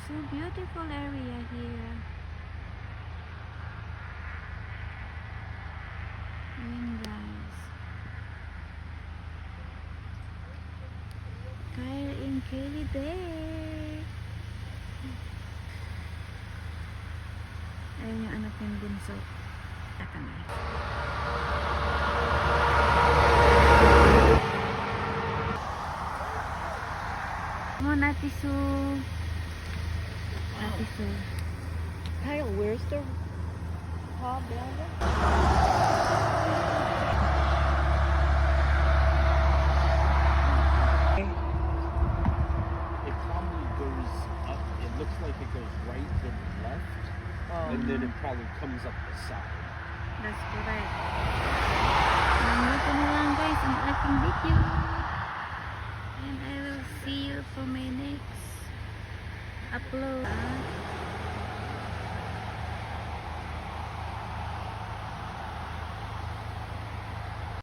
So beautiful area here. Ayan guys. Kyle and Kaylee Bay. Ayun yung anak ng bunso. Taka na. Come on, Ate Sue. Ate Sue. Kyle, where's the tall building? It probably goes up. It looks like it goes right then left, and then it probably comes up the side. That's correct. Nandito na lang guys ang ating video. And I will see you for my next upload.